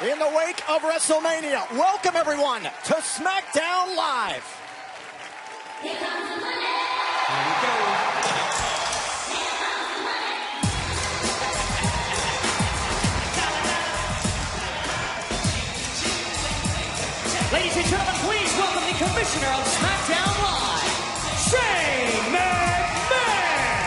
In the wake of WrestleMania, welcome everyone to Smackdown Live. Here comes the money. Here we go. Ladies and gentlemen, please welcome the commissioner of Smackdown Live, Shane McMahon!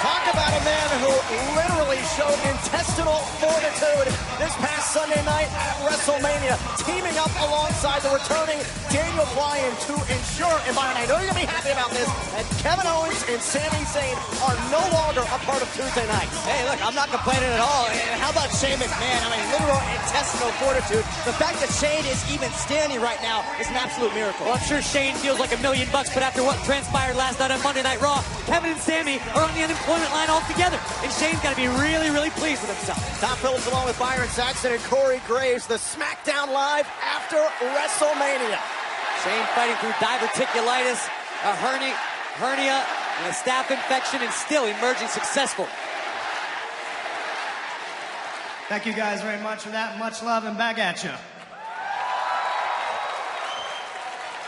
Talk about a man who literally showed intestinal fortitude this past Sunday night at WrestleMania, teaming up alongside the returning Daniel Bryan to ensure, and Byron, I know you're going to be happy about this, that Kevin Owens and Sami Zayn are no longer a part of Tuesday night. Hey, look, I'm not complaining at all. And how about Shane McMahon? I mean, literal intestinal fortitude. The fact that Shane is even standing right now is an absolute miracle. Well, I'm sure Shane feels like $1 million, but after what transpired last night on Monday Night Raw, Kevin and Sami are on the unemployment line altogether, and Shane's got to be really, really pleased with himself. Tom Phillips along with Byron Saxton and Corey Graves, the Smackdown Live after WrestleMania. Shane fighting through diverticulitis, a hernia, and a staph infection, and still emerging successful. Thank you guys very much for that. Much love and back at you.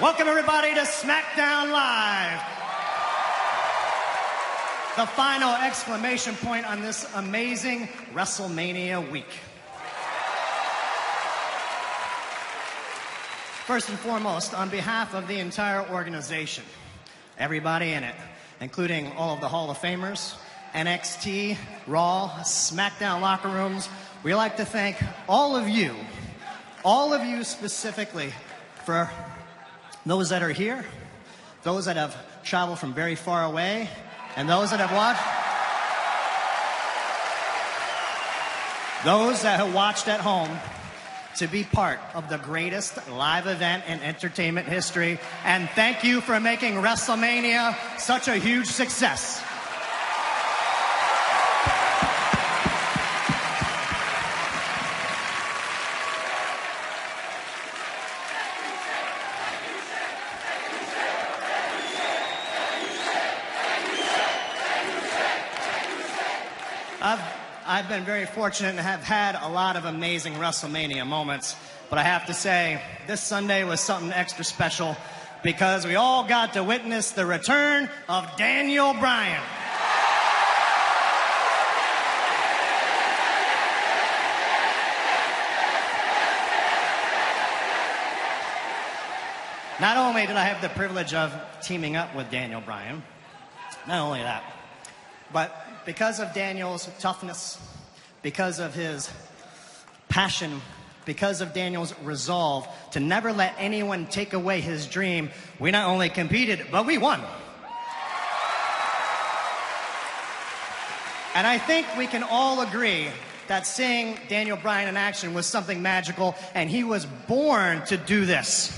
Welcome everybody to Smackdown Live. The final exclamation point on this amazing WrestleMania week. First and foremost, on behalf of the entire organization, everybody in it, including all of the Hall of Famers, NXT, Raw, Smackdown locker rooms, we like to thank all of you specifically, for those that are here, those that have traveled from very far away, and those that have watched, those that have watched at home, to be part of the greatest live event in entertainment history. And thank you for making WrestleMania such a huge success. I've been very fortunate to have had a lot of amazing WrestleMania moments, but I have to say, this Sunday was something extra special because we all got to witness the return of Daniel Bryan. Not only did I have the privilege of teaming up with Daniel Bryan, not only that, but because of Daniel's toughness, because of his passion, because of Daniel's resolve to never let anyone take away his dream, we not only competed, but we won. And I think we can all agree that seeing Daniel Bryan in action was something magical, and he was born to do this.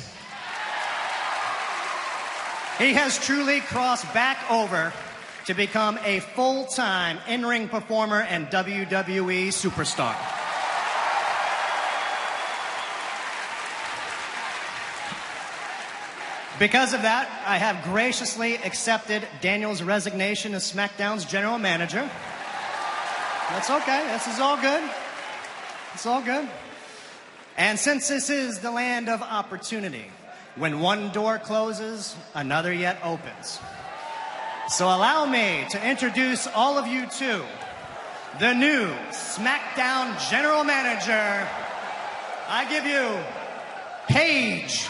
He has truly crossed back over to become a full-time in-ring performer and WWE superstar. Because of that, I have graciously accepted Daniel's resignation as SmackDown's general manager. That's okay. This is all good. It's all good. And since this is the land of opportunity, when one door closes, another yet opens. So allow me to introduce all of you to the new SmackDown General Manager. I give you Paige.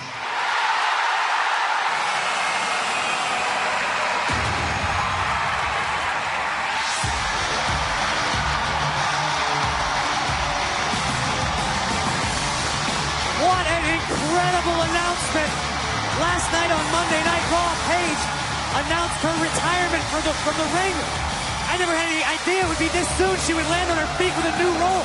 What an incredible announcement! Last night on Monday Night Raw, Paige announced her retirement from the ring. I never had any idea it would be this soon she would land on her feet with a new role.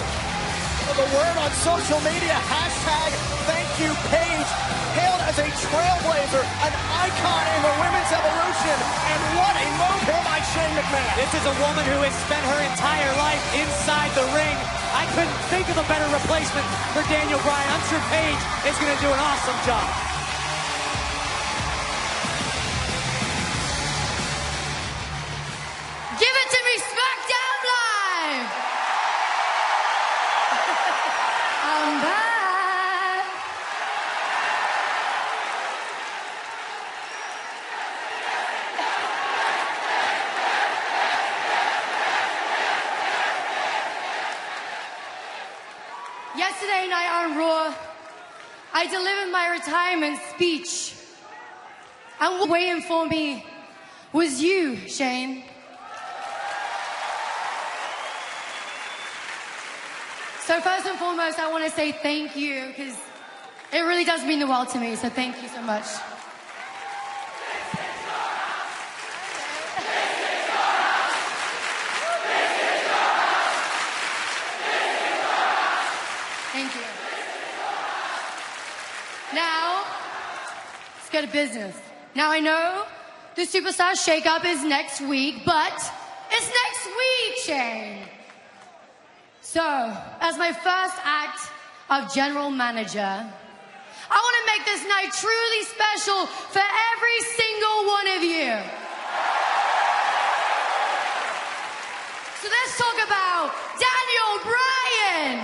The word on social media, #ThankYouPaige, hailed as a trailblazer, an icon in the women's evolution, and what a move here by Shane McMahon. This is a woman who has spent her entire life inside the ring. I couldn't think of a better replacement for Daniel Bryan. I'm sure Paige is going to do an awesome job. Give it to me, Smackdown Live! I'm back. yesterday night on Raw, I delivered my retirement speech. And waiting for me was you, Shane. So first and foremost, I want to say thank you, because it really does mean the world to me, so thank you so much. Thank you. Now, let's go to business. Now, I know the Superstar Shakeup is next week, but it's next week, Shane. So, as my first act of general manager, I want to make this night truly special for every single one of you. So let's talk about Daniel Bryan.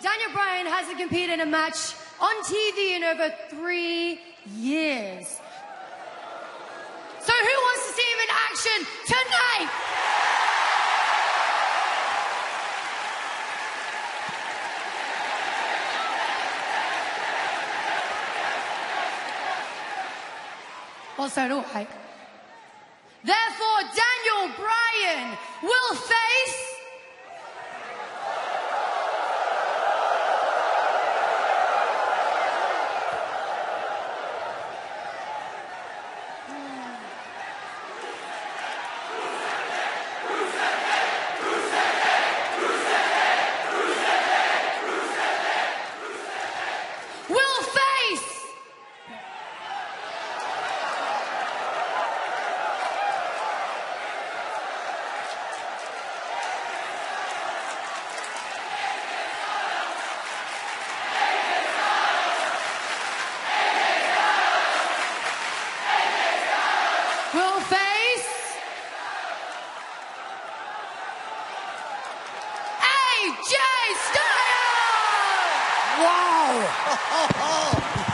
Daniel Bryan hasn't competed in a match on TV in over 3 years. So who wants to see him in action tonight? Well, so do I. Therefore, Daniel Bryan will face...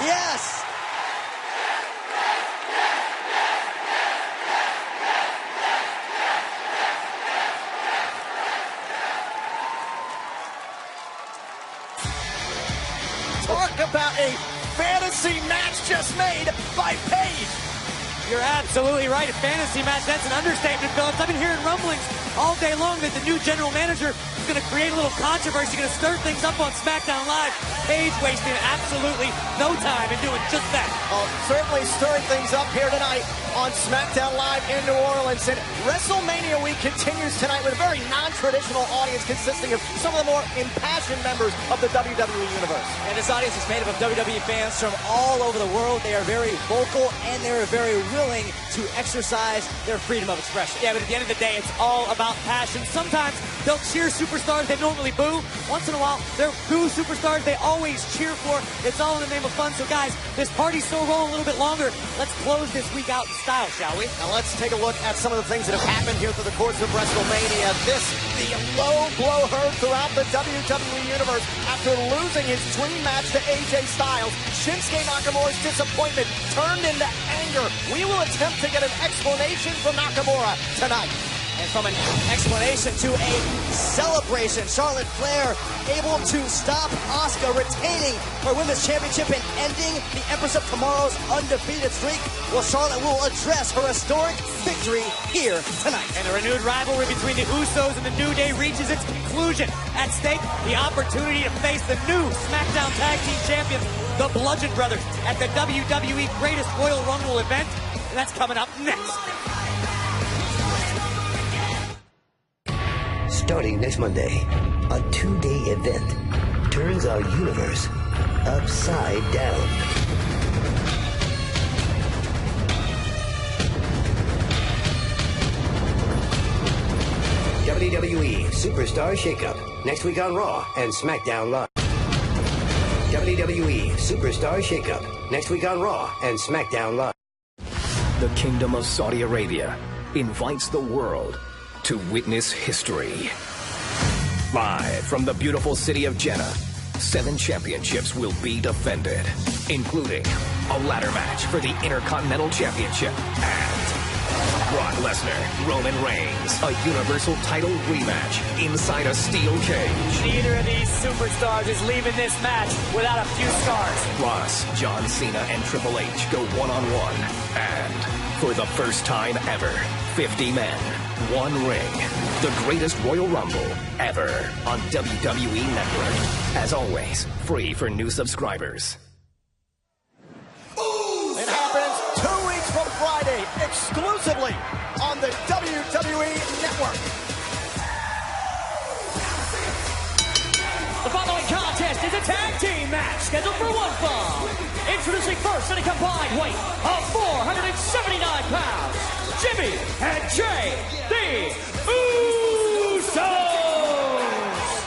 Yes! Talk about a fantasy match just made by Paige. You're absolutely right. A fantasy match, that's an understatement, Phillips. I've been hearing rumblings all day long that the new general manager is going to create a little controversy, going to stir things up on Smackdown Live. Paige wasting absolutely no time in doing just that. Certainly stirring things up here tonight on Smackdown Live in New Orleans. And WrestleMania week continues tonight with a very non-traditional audience consisting of some of the more impassioned members of the WWE Universe. And this audience is made up of WWE fans from all over the world. They are very vocal and they are very willing to exercise their freedom of expression. Yeah, but at the end of the day, it's all about passion. Sometimes they'll cheer superstars they normally boo. Once in a while, they'll boo superstars they always cheer for. It's all in the name of fun. So guys, this party's still rolling a little bit longer. Let's close this week out in style, shall we? Now let's take a look at some of the things that have happened here through the course of WrestleMania. This, the low blow heard throughout the WWE Universe after losing his dream match to AJ Styles. Shinsuke Nakamura's disappointment turned into anger. We will attempt to get an explanation from Nakamura tonight. And from an explanation to a celebration, Charlotte Flair able to stop Asuka retaining her Women's Championship and ending the Empress of Tomorrow's undefeated streak. Well, Charlotte will address her historic victory here tonight. And a renewed rivalry between the Usos and the New Day reaches its conclusion. At stake, the opportunity to face the new SmackDown Tag Team Champions, the Bludgeon Brothers, at the WWE Greatest Royal Rumble event. And that's coming up next. Starting next Monday, a 2-day event turns our universe upside down. WWE Superstar Shakeup, next week on Raw and SmackDown Live. WWE Superstar Shakeup, next week on Raw and SmackDown Live. The Kingdom of Saudi Arabia invites the world to witness history. Live from the beautiful city of Jeddah, 7 championships will be defended, including a ladder match for the Intercontinental Championship and Brock Lesnar, Roman Reigns, a Universal title rematch inside a steel cage. Neither of these superstars is leaving this match without a few scars. Plus, John Cena and Triple H go one-on-one. And for the first time ever, 50 men, 1 ring. The greatest Royal Rumble ever on WWE Network. As always, free for new subscribers. It happens 2 weeks from Friday, exclusively on the WWE Network. The following contest is a tag team match scheduled for 1 fall. Introducing first in a combined weight of 479 pounds, Jimmy and Jay, the Usos.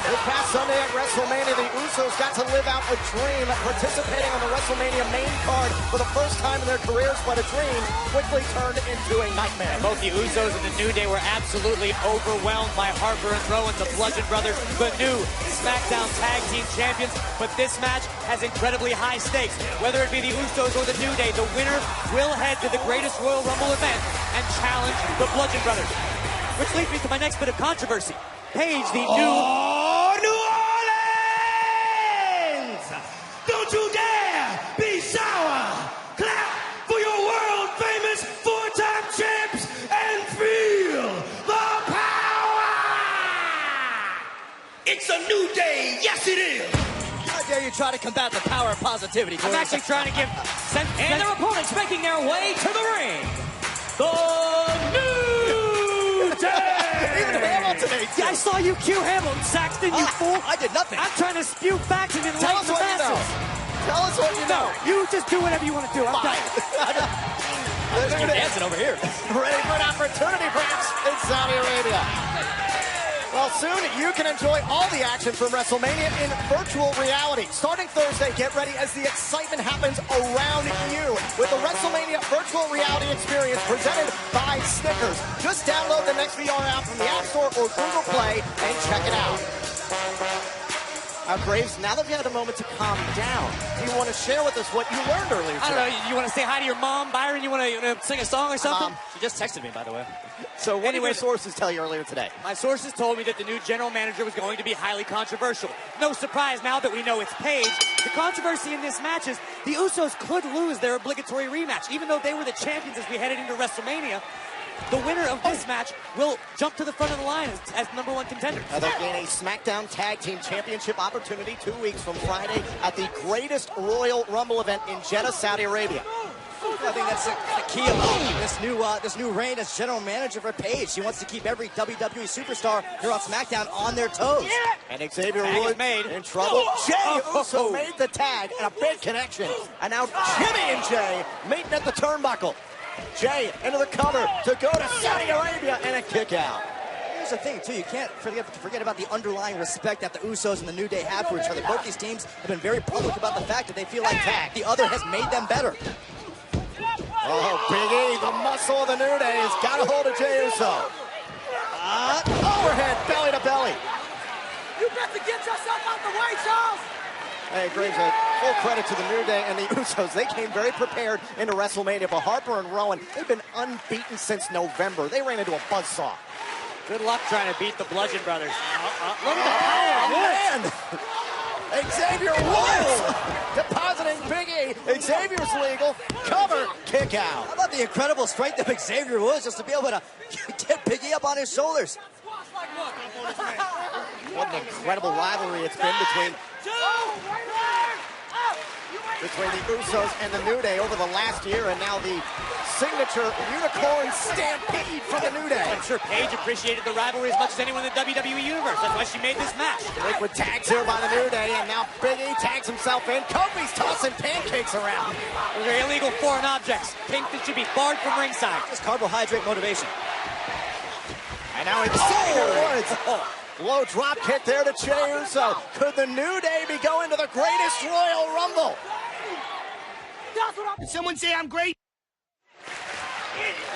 This past Sunday at WrestleMania, the Usos got to live out a dream, participating on the WrestleMania main card for the first time in their careers, but a dream quickly turned into a nightmare. Both the Usos and the New Day were absolutely overwhelmed by Harper and Rowan, the Bludgeon Brothers, the new Smackdown Tag Team Champions. But this match has incredibly high stakes. Whether it be the Usos or the New Day, the winner will head to the greatest Royal Rumble event and challenge the Bludgeon Brothers. Which leads me to my next bit of controversy. Paige, the new... New Orleans! Don't you dare be sour! Clap for your world-famous 4-time champs and feel the power! It's a new day, yes it is! How dare you try to combat the power of positivity, I'm actually trying to give... And their opponents making their way to the ring. The New Day! Even Hamilton hates I saw you cue Hamilton, Saxton, you fool. I did nothing. I'm trying to spew facts and Tell us enlighten the what you know. masses. Tell us what you know. You just do whatever you want to do. I'm done. You're dancing over here. Ready for an opportunity, perhaps, in Saudi Arabia. Well, soon you can enjoy all the action from WrestleMania in virtual reality. Starting Thursday, get ready as the excitement happens around you with the WrestleMania virtual reality experience presented by Snickers. Just download the next VR app from the App Store or Google Play and check it out. Now, Graves, now that you've had a moment to calm down, do you want to share with us what you learned earlier today? I don't know. You want to say hi to your mom, Byron? You want to sing a song or something? She just texted me, by the way. So what did your sources tell you earlier today? My sources told me that the new general manager was going to be highly controversial. No surprise now that we know it's Paige. The controversy in this match is the Usos could lose their obligatory rematch. Even though they were the champions as we headed into WrestleMania, the winner of this match will jump to the front of the line as #1 contender. They'll gain a Smackdown Tag Team Championship opportunity 2 weeks from Friday at the greatest Royal Rumble event in Jeddah, Saudi Arabia. I think that's the key of this new reign as general manager for Paige. She wants to keep every WWE superstar here on SmackDown on their toes. And Xavier Tag is Woods made. in trouble. Jey Uso made the tag and a big connection. And now Jimmy and Jey meeting at the turnbuckle. Jey into the cover to go to Saudi Arabia and a kick out. Here's the thing, too. You can't forget about the underlying respect that the Usos and the New Day have for each other. Both these teams have been very public about the fact that they feel like the other has made them better. Oh, Big E, the muscle of the New Day, has got a hold of Jey Uso. Overhead, belly to belly. You got to get yourself out the way, Charles! Hey, Graves, full credit to the New Day and the Usos. They came very prepared into WrestleMania, but Harper and Rowan, they've been unbeaten since November. They ran into a buzzsaw. Good luck trying to beat the Bludgeon Brothers. Look at the power of man! Xavier Woods depositing Big E. Xavier's legal. Cover, kick out. How about the incredible strength of Xavier Woods just to be able to get Big E up on his shoulders? What an incredible rivalry it's been between the Usos and the New Day over the last year, and now the signature unicorn stampede from the New Day. I'm sure Paige appreciated the rivalry as much as anyone in the WWE Universe. That's why she made this match. Liquid tags here by the New Day, and now Big E tags himself in. Kofi's tossing pancakes around. Those are illegal foreign objects. Pink that should be barred from ringside. Just carbohydrate motivation. And now it's Xavier Woods. Low drop kick there to Jey Uso. Could the New Day be going to the greatest Royal Rumble? Did someone say I'm great?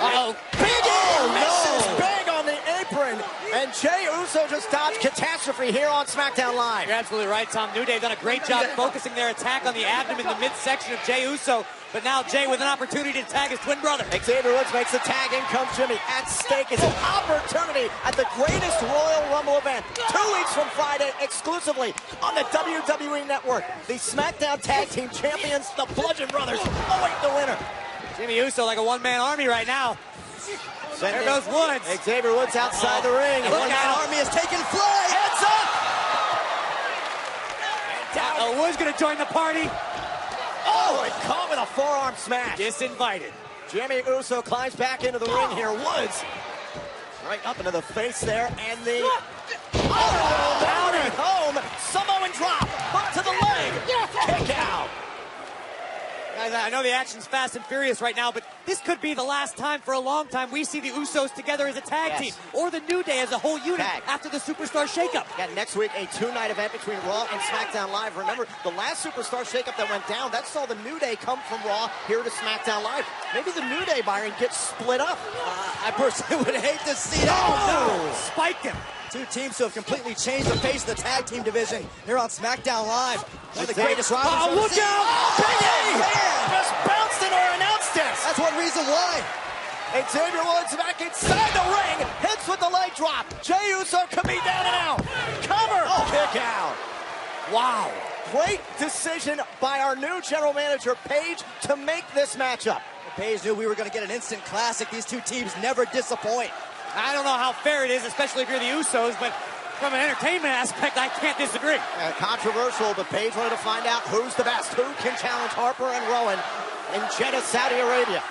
Uh-oh. Big E misses big on the apron. And And Jey Uso just dodged catastrophe here on Smackdown Live. You're absolutely right, Tom. New Day done a great job focusing their attack on the abdomen, the midsection of Jey Uso. But now Jey with an opportunity to tag his twin brother. Xavier Woods makes the tag. In comes Jimmy. At stake is an opportunity at the greatest Royal Rumble event. 2 weeks from Friday, exclusively on the WWE Network. The SmackDown Tag Team Champions, the Bludgeon Brothers, await the winner. Jimmy Uso like a one-man army right now. There goes Woods. Xavier Woods outside the ring. The one-man army is taking flight. Heads up. Woods gonna join the party. Oh, and caught with a forearm smash. Disinvited. Jimmy Uso climbs back into the ring here. Woods right up into the face there, and the mounting home Samoan drop, hook to the leg, kick out. I know the action's fast and furious right now, but this could be the last time for a long time we see the Usos together as a tag team, or the New Day as a whole unit after the Superstar Shakeup. Yeah, next week, a 2-night event between Raw and SmackDown Live. Remember, the last Superstar Shakeup that went down, that saw the New Day come from Raw here to SmackDown Live. Maybe the New Day, Byron, gets split up. I personally would hate to see that. Oh, no! Spiked him. Two teams who have completely changed the face of the tag team division here on SmackDown Live. One of the greatest rivals. Oh, look out! Big E! Just bounced in our announce desk. That's one reason why. Xavier Woods back inside the ring, hits with the leg drop. Jey Uso could be down and out. Cover! Kick out. Wow. Great decision by our new general manager, Paige, to make this matchup. Paige knew we were going to get an instant classic. These two teams never disappoint. I don't know how fair it is, especially if you're the Usos, but from an entertainment aspect, I can't disagree. Controversial, but Paige wanted to find out who's the best, who can challenge Harper and Rowan in Jeddah, Saudi Arabia.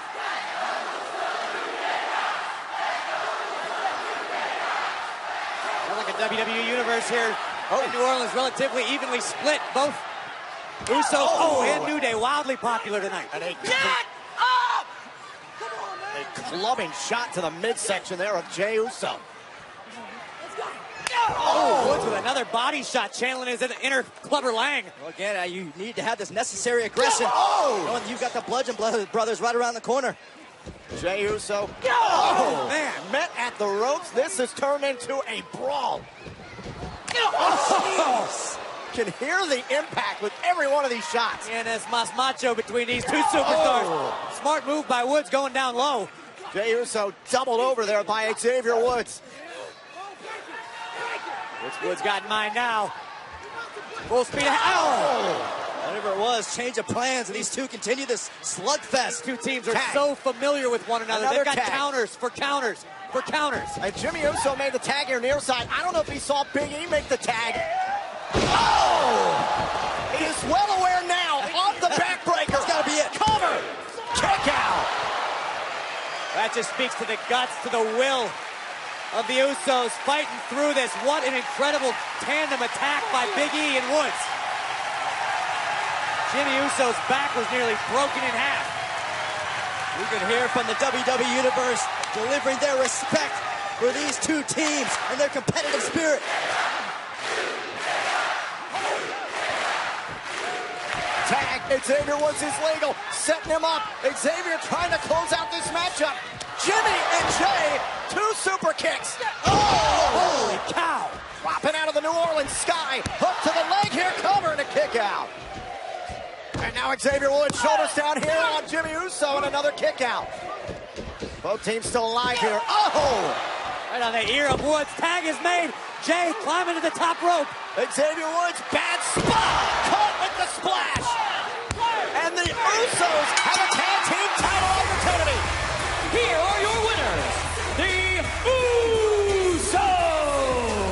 Like a WWE universe here in New Orleans, relatively evenly split. Both Usos and New Day wildly popular tonight. And a clubbing shot to the midsection there of Jey Uso. Woods with another body shot, channeling his inner Clubber Lang. Well, again, you need to have this necessary aggression. Knowing you've got the Bludgeon Brothers right around the corner. Jey Uso. Man. Met at the ropes. This has turned into a brawl. Can hear the impact with every one of these shots. And it's mas macho between these two superstars. Smart move by Woods going down low. Jey Uso doubled over there by Xavier Woods. What's Woods got in mind now? Full speed ahead. Whatever it was, change of plans, and these two continue this slugfest. Two teams are so familiar with one another. They've got counters for counters for counters. And Jimmy Uso made the tag here near side. I don't know if he saw Big E make the tag. He is well aware now of the backbreaker. That's got to be it. Cover. Kick out. That just speaks to the guts, to the will of the Usos fighting through this. What an incredible tandem attack by Big E and Woods. Jimmy Uso's back was nearly broken in half. We could hear from the WWE Universe delivering their respect for these two teams and their competitive spirit. Tag. Xavier Woods is legal. Setting him up. Xavier trying to close out this matchup. Jimmy and Jey, 2 super kicks. Holy cow. Dropping out of the New Orleans sky. Hook to the leg here. Cover and a kick out. And now Xavier Woods shoulders down here on Jimmy Uso and another kick out. Both teams still alive here. Right on the ear of Woods. Tag is made. Jey climbing to the top rope. Xavier Woods, bad spot. Caught with the splash. And the Usos have a tag team title opportunity. Here are your winners, the Usos!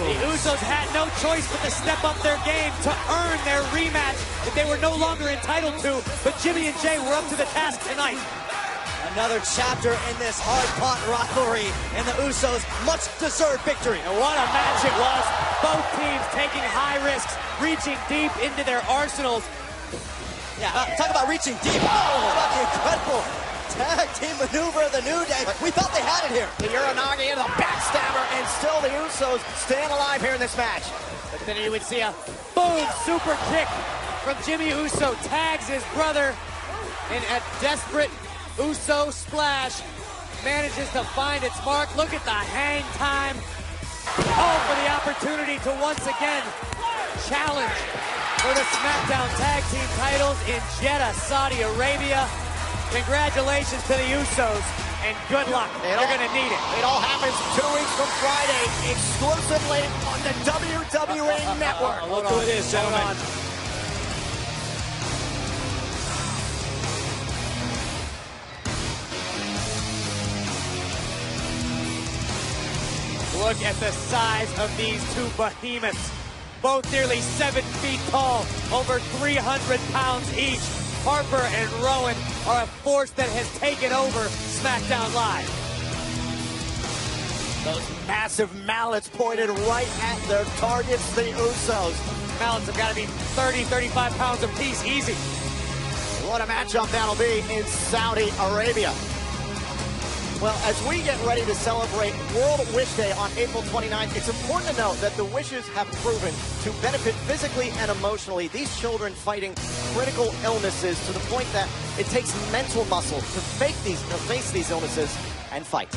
The Usos had no choice but to step up their game to earn their rematch that they were no longer entitled to, but Jimmy and Jey were up to the task tonight. Another chapter in this hard-fought rivalry, and the Usos much-deserved victory. And what a match it was. Both teams taking high risks, reaching deep into their arsenals. Yeah, talk about reaching deep. How about the incredible tag team maneuver of the New Day. We thought they had it here. The Uranagi and the backstabber, and still the Usos staying alive here in this match. But then you would see a boom super kick from Jimmy Uso. Tags his brother in a desperate Uso splash. Manages to find its mark. Look at the hang time Oh, for the opportunity to once again challenge for the Smackdown Tag Team titles in Jeddah, Saudi Arabia. Congratulations to the Usos, and good luck. You're going to need it. It all happens 2 weeks from Friday, exclusively on the WWE Network. Look who it is, gentlemen. Look at the size of these two behemoths. Both nearly 7 feet tall, over 300 pounds each. Harper and Rowan are a force that has taken over SmackDown Live. Those massive mallets pointed right at their targets, the Usos. Mallets have got to be 30, 35 pounds apiece, easy. What a matchup that'll be in Saudi Arabia. Well, as we get ready to celebrate World Wish Day on April 29th, it's important to note that the wishes have proven to benefit physically and emotionally these children fighting critical illnesses to the point that it takes mental muscle to face these illnesses and fight.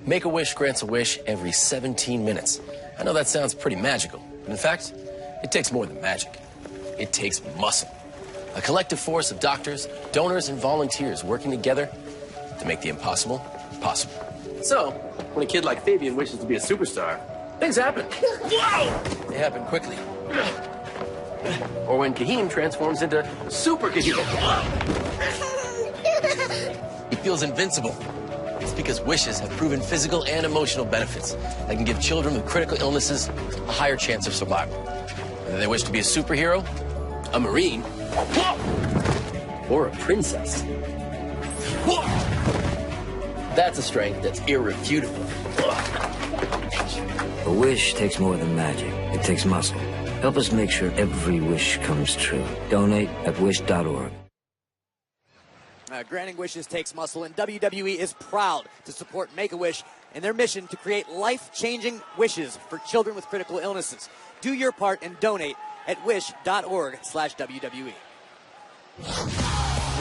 Make-A-Wish grants a wish every 17 minutes. I know that sounds pretty magical, but in fact, it takes more than magic. It takes muscle. A collective force of doctors, donors, and volunteers working together to make the impossible possible. So, when a kid like Fabian wishes to be a superstar, things happen. Whoa! They happen quickly. Or when Kahim transforms into Super Kahim. He feels invincible. It's because wishes have proven physical and emotional benefits that can give children with critical illnesses a higher chance of survival. Whether they wish to be a superhero, a Marine, or a princess. That's a strength that's irrefutable. A wish takes more than magic. It takes muscle. Help us make sure every wish comes true. Donate at wish.org. Granting wishes takes muscle, and WWE is proud to support Make-A-Wish in their mission to create life-changing wishes for children with critical illnesses. Do your part and donate at wish.org/WWE.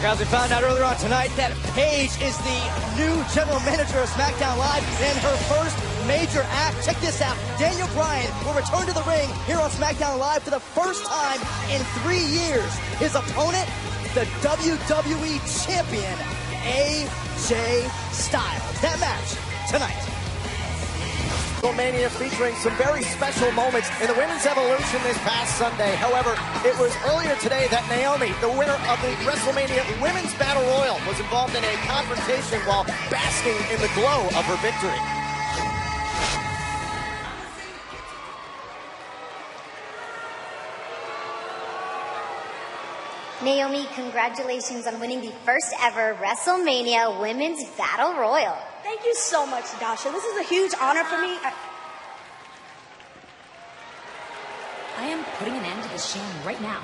Guys, we found out earlier on tonight that Paige is the new general manager of SmackDown Live and her first major act. Check this out. Daniel Bryan will return to the ring here on SmackDown Live for the first time in 3 years. His opponent, the WWE Champion, AJ Styles. That match tonight. WrestleMania featuring some very special moments in the Women's Evolution this past Sunday. However, it was earlier today that Naomi, the winner of the WrestleMania Women's Battle Royal, was involved in a confrontation while basking in the glow of her victory. Naomi, congratulations on winning the first ever WrestleMania Women's Battle Royal. Thank you so much, Dasha. This is a huge honor for me. I am putting an end to this sham right now.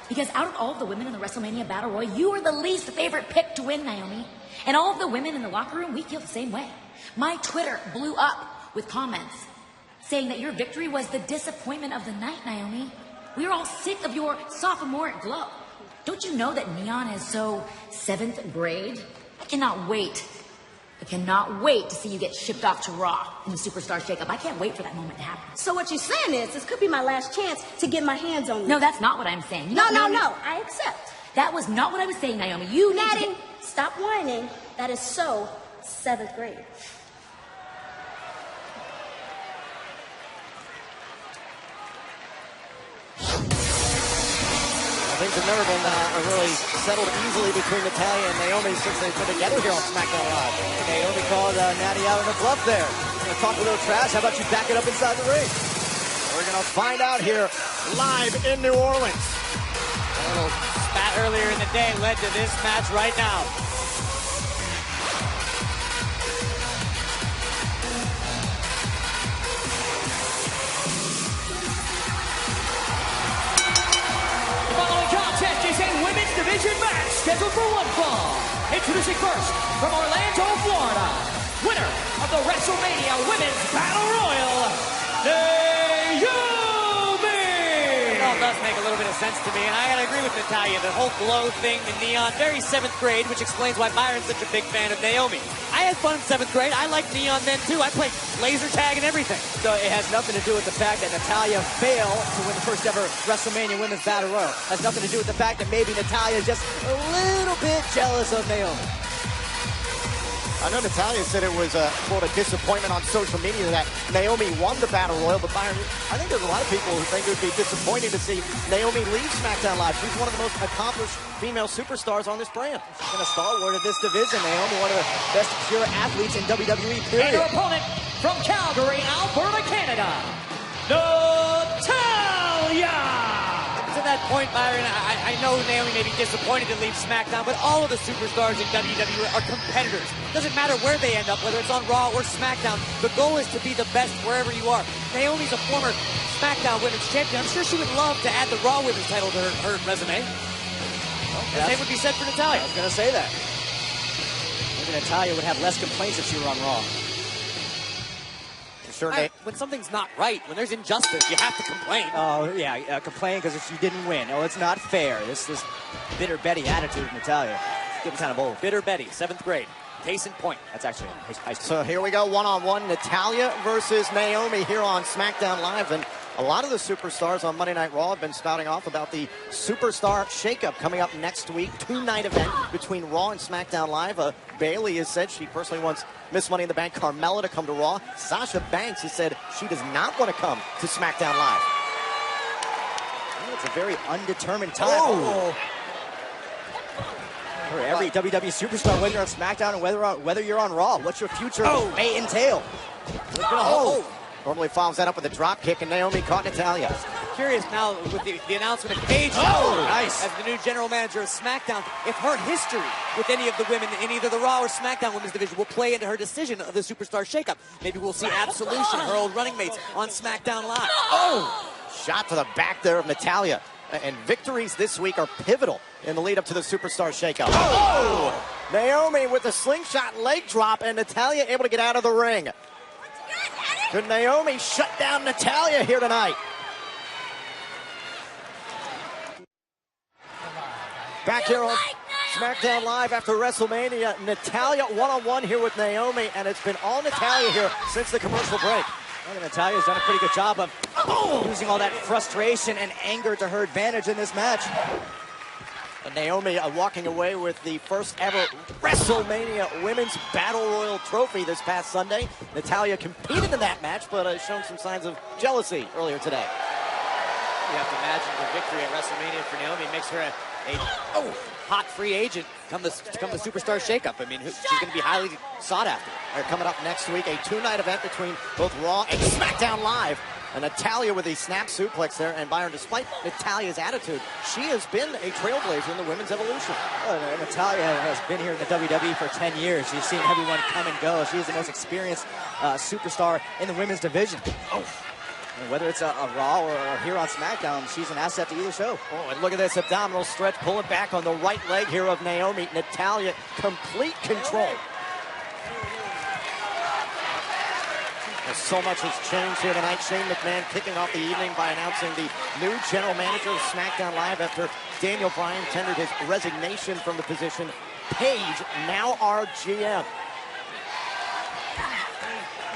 Because out of all of the women in the WrestleMania Battle Royal, you are the least favorite pick to win, Naomi. And all of the women in the locker room, we feel the same way. My Twitter blew up with comments saying that your victory was the disappointment of the night, Naomi. We are all sick of your sophomoric glow. Don't you know that Neon is so 7th grade? I cannot wait to see you get shipped off to Raw in the Superstar Shakeup. I can't wait for that moment to happen. So what you're saying is, this could be my last chance to get my hands on you. No, that's not what I'm saying. No, I accept. That was not what I was saying, Naomi. Natty, stop whining. That is so 7th grade. Things have never been really settled easily between Natalya and Naomi since they've been together here on SmackDown Live. Naomi called Natty out in a bluff there. Gonna talk a little trash. How about you back it up inside the ring? We're going to find out here live in New Orleans. A little spat earlier in the day led to this match right now. Women's division match scheduled for one fall. Introducing first from Orlando, Florida, winner of the WrestleMania Women's Battle Royal, Naomi. It all does make a little bit of sense to me, and I gotta agree with Natalya. The whole glow thing, the neon, very 7th grade, which explains why Byron's such a big fan of Naomi. I had fun in 7th grade. I liked neon then too. I played laser tag and everything. So it has nothing to do with the fact that Natalya failed to win the first ever WrestleMania Women's Battle Royal. It has nothing to do with the fact that maybe Natalya is just a little bit jealous of Naomi. I know Natalya said it was quote, a disappointment on social media that Naomi won the Battle Royal, but Byron, I think there's a lot of people who think it would be disappointing to see Naomi leave SmackDown Live. She's one of the most accomplished female superstars on this brand. She's been a stalwart of this division, Naomi, one of the best pure athletes in WWE, period. And her opponent from Calgary, Alberta, Canada, Natalya! To that point, Byron, I know Naomi may be disappointed to leave SmackDown, but all of the superstars in WWE are competitors. Doesn't matter where they end up, whether it's on Raw or SmackDown. The goal is to be the best wherever you are. Naomi's a former SmackDown Women's Champion. I'm sure she would love to add the Raw Women's title to her resume. The same would be said for Natalya. I was going to say that. Maybe Natalya would have less complaints if she were on Raw. Sure, when something's not right, when there's injustice, you have to complain. Oh, yeah, complain because you didn't win. Oh, it's not fair. This bitter Betty attitude of Natalya. It's getting kind of old. Bitter Betty, 7th grade. Case in point. That's actually high school. So here we go, one-on-one, Natalya versus Naomi here on SmackDown Live. And a lot of the superstars on Monday Night Raw have been spouting off about the Superstar Shakeup coming up next week. 2-night event between Raw and SmackDown Live. Bayley has said she personally wants Miss Money in the Bank Carmella to come to Raw. Sasha Banks has said she does not want to come to SmackDown Live. It's a very undetermined time. Oh. For every WWE superstar, whether you're on SmackDown and whether you're on Raw, what's your future may entail? Normally follows that up with a drop kick, and Naomi caught Natalya. Curious now with the announcement of Paige nice. as the new general manager of SmackDown, if her history with any of the women in either the Raw or SmackDown women's division will play into her decision of the Superstar Shakeup. Maybe we'll see Absolution, her old running mates, on SmackDown Live. Oh! Shot to the back there of Natalya. And victories this week are pivotal in the lead up to the Superstar Shakeup. Oh! Naomi with a slingshot leg drop, and Natalya able to get out of the ring. Could Naomi shut down Natalya here tonight? Back here on SmackDown Live after WrestleMania, Natalya one-on-one here with Naomi, and it's been all Natalya here since the commercial break. I think Natalya's done a pretty good job of using all that frustration and anger to her advantage in this match. And Naomi walking away with the first ever WrestleMania Women's Battle Royal trophy this past Sunday. Natalya competed in that match, but has shown some signs of jealousy earlier today. You have to imagine the victory at WrestleMania for Naomi makes her a hot free agent come the Superstar Shakeup. I mean, she's going to be highly sought after. Coming up next week, a 2-night event between both Raw and SmackDown Live. And Natalya with a snap suplex there. And Byron, despite Natalya's attitude, she has been a trailblazer in the women's evolution. Natalya has been here in the WWE for 10 years. She's seen everyone come and go. She's the most experienced superstar in the women's division. And whether it's a Raw or here on SmackDown, she's an asset to either show. Oh, and look at this abdominal stretch, pulling back on the right leg here of Naomi. Natalya, complete control. So much has changed here tonight. Shane McMahon kicking off the evening by announcing the new general manager of SmackDown Live after Daniel Bryan tendered his resignation from the position. Paige, now our GM.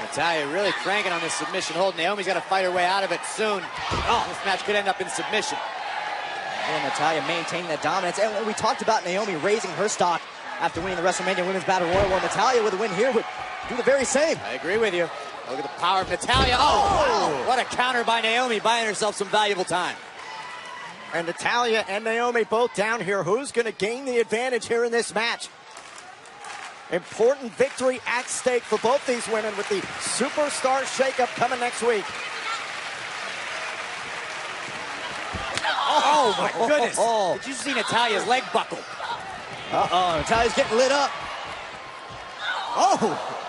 Natalya really cranking on this submission hold. Naomi's got to fight her way out of it soon. Oh, this match could end up in submission. And Natalya maintaining that dominance. And we talked about Naomi raising her stock after winning the WrestleMania Women's Battle Royal. Well, Natalya with a win here would do the very same. I agree with you. Look at the power of Natalya. Oh, wow. What a counter by Naomi, buying herself some valuable time. And Natalya and Naomi both down here. Who's going to gain the advantage here in this match? Important victory at stake for both these women with the Superstar Shakeup coming next week. Oh my goodness. Did you see Natalya's leg buckle? Natalya's getting lit up.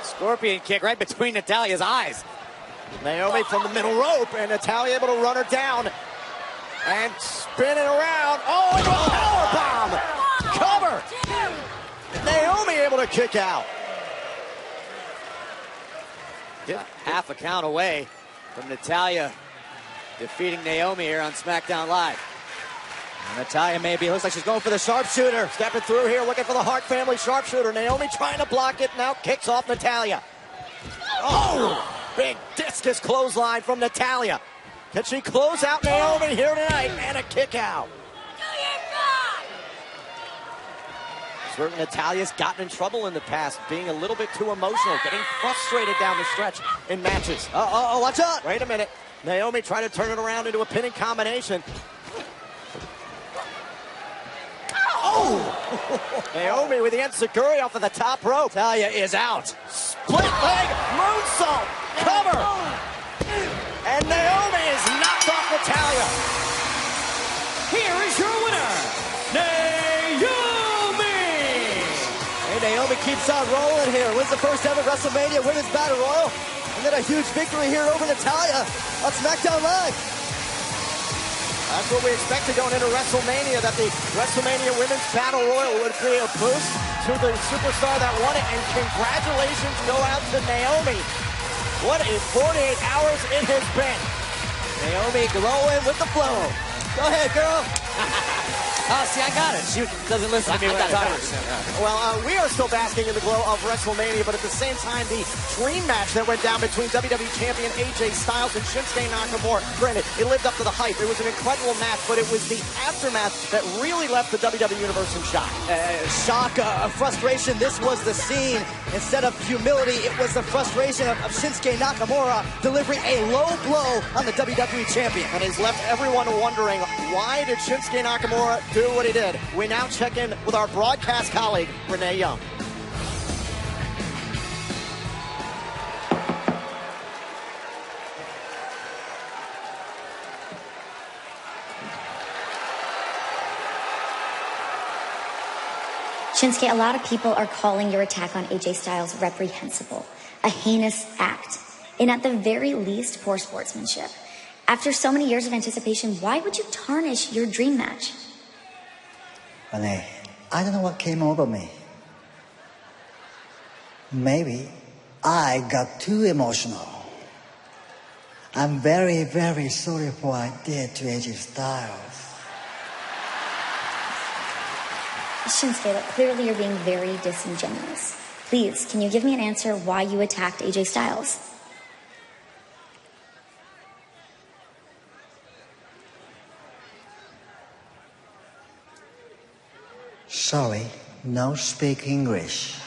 Scorpion kick right between Natalya's eyes. Naomi from the middle rope, and Natalya able to run her down. And spinning around. Oh, and a powerbomb! Cover! Naomi able to kick out. Half a count away from Natalya defeating Naomi here on SmackDown Live. Natalya maybe looks like she's going for the sharpshooter. Stepping through here, looking for the Hart family sharpshooter. Naomi trying to block it, now kicks off Natalya. Oh! Big discus clothesline from Natalya. Can she close out Naomi here tonight? And a kick out. Certain Natalya's gotten in trouble in the past, being a little bit too emotional, getting frustrated down the stretch in matches. Oh, watch out! Wait a minute. Naomi trying to turn it around into a pinning combination. Oh! Naomi with the enziguri off of the top rope. Natalya is out. Split leg moonsault. Cover. And Naomi is knocked off Natalya. Here is your winner, Naomi! Hey, Naomi keeps on rolling here. Wins the first ever WrestleMania Women's Battle Royal. And then a huge victory here over Natalya on Smackdown Live. That's what we expected going into WrestleMania, that the WrestleMania Women's Battle Royal would be a boost to the superstar that won it. And congratulations go out to Naomi. What a 48 hours it has been. Naomi glowing with the flow. Go ahead, girl. Oh, see, I got it. She doesn't listen to me when I talk. Well, we are still basking in the glow of WrestleMania, but at the same time, the dream match that went down between WWE Champion AJ Styles and Shinsuke Nakamura. Granted, it lived up to the hype. It was an incredible match, but it was the aftermath that really left the WWE Universe in shock. Shock, frustration. This was the scene. Instead of humility, it was the frustration of Shinsuke Nakamura delivering a low blow on the WWE Champion. And he's left everyone wondering, why did Shinsuke Nakamura do what he did? We now check in with our broadcast colleague, Renee Young. Shinsuke, a lot of people are calling your attack on AJ Styles reprehensible, a heinous act, and at the very least, poor sportsmanship. After so many years of anticipation, why would you tarnish your dream match? Renee, I don't know what came over me. Maybe I got too emotional. I'm very, very sorry for what I did to AJ Styles. Shinsuke, look, clearly you're being very disingenuous. Please, can you give me an answer why you attacked AJ Styles? Sorry, no speak English.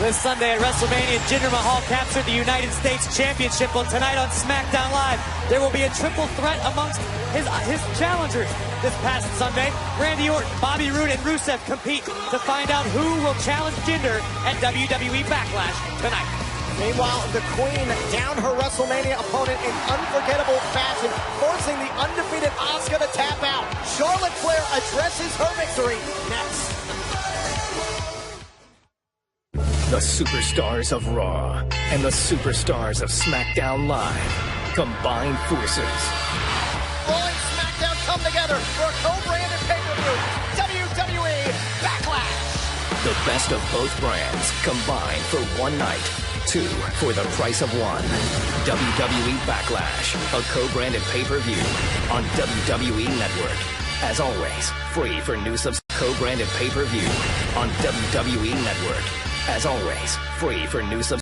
This Sunday at WrestleMania, Jinder Mahal captured the United States Championship. Well, tonight on Smackdown Live, there will be a triple threat amongst his challengers. This past Sunday, Randy Orton, Bobby Roode, and Rusev compete to find out who will challenge Jinder at WWE Backlash tonight. Meanwhile, the Queen down her WrestleMania opponent in unforgettable fashion, forcing the undefeated Asuka to tap out. Charlotte Flair addresses her victory next. The superstars of Raw and the superstars of Smackdown Live combine forces. Raw and Smackdown come together for a co-branded pay-per-view, WWE Backlash. The best of both brands combined for one night. Two for the price of one. WWE Backlash, a co-branded pay-per-view on WWE Network. As always, free for new subs. Co-branded pay-per-view on WWE Network. As always, free for new subs.